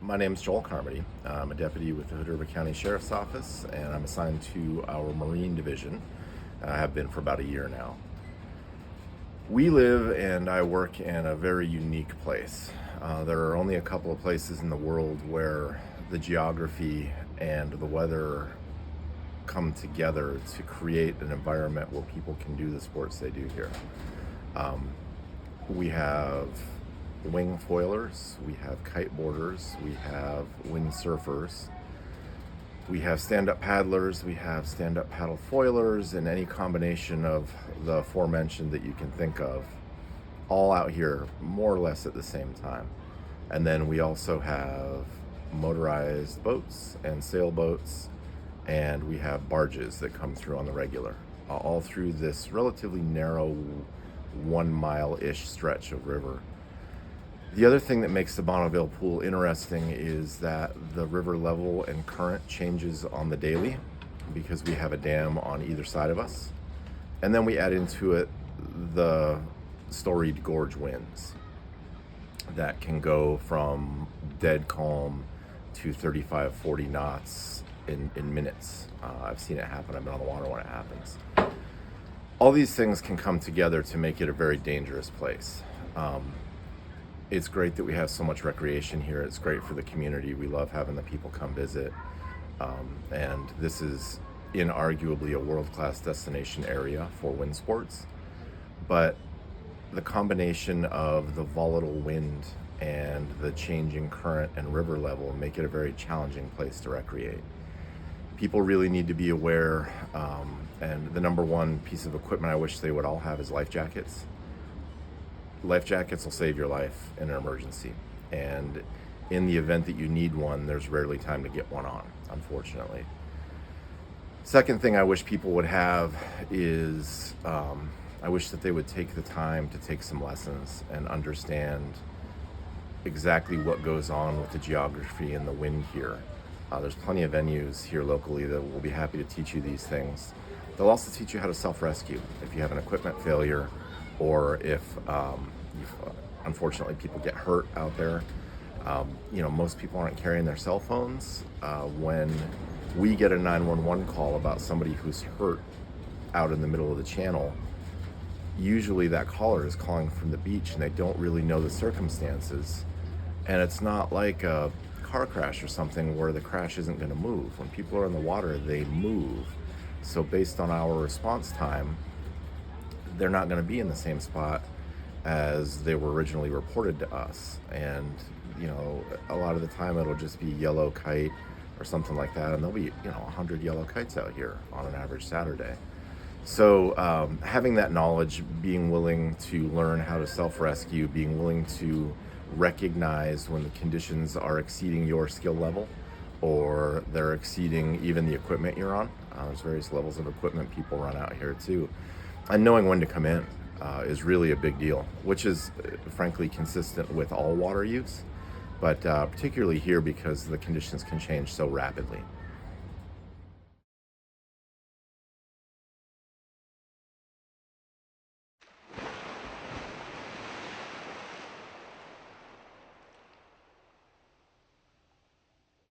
My name is Joel Carmody. I'm a deputy with the Hood River County Sheriff's Office, and I'm assigned to our Marine Division. I have been for about a year now. We live and I work in a very unique place. There are only a couple of places in the world where the geography and the weather come together to create an environment where people can do the sports they do here. We have wing foilers, we have kiteboarders, we have windsurfers, we have stand-up paddlers, we have stand-up paddle foilers, and any combination of the aforementioned that you can think of, all out here more or less at the same time. And then we also have motorized boats and sailboats, and we have barges that come through on the regular, all through this relatively narrow 1 mile-ish stretch of river. The other thing that makes the Bonneville Pool interesting is that the river level and current changes on the daily because we have a dam on either side of us. And then we add into it the storied gorge winds that can go from dead calm to 35, 40 knots in minutes. I've seen it happen. I've been on the water when it happens. All these things can come together to make it a very dangerous place. It's great that we have so much recreation here. It's great for the community. We love having the people come visit. And this is inarguably a world-class destination area for wind sports. But the combination of the volatile wind and the changing current and river level make it a very challenging place to recreate. People really need to be aware, and the number one piece of equipment I wish they would all have is life jackets. Life jackets will save your life in an emergency, and in the event that you need one, there's rarely time to get one on, unfortunately. Second thing I wish people would have is I wish that they would take the time to take some lessons and understand exactly what goes on with the geography and the wind here. There's plenty of venues here locally that will be happy to teach you these things. They'll also teach you how to self-rescue if you have an equipment failure, or if unfortunately people get hurt out there. Most people aren't carrying their cell phones. When we get a 911 call about somebody who's hurt out in the middle of the channel, usually that caller is calling from the beach and they don't really know the circumstances. And it's not like a car crash or something where the crash isn't going to move. When people are in the water, they move. So based on our response time, they're not going to be in the same spot as they were originally reported to us. And a lot of the time it'll just be yellow kite or something like that, and there'll be 100 yellow kites out here on an average Saturday. So having that knowledge, being willing to learn how to self-rescue, being willing to recognize when the conditions are exceeding your skill level or they're exceeding even the equipment you're on. There's various levels of equipment people run out here too. And knowing when to come in is really a big deal, which is frankly consistent with all water use, but particularly here because the conditions can change so rapidly.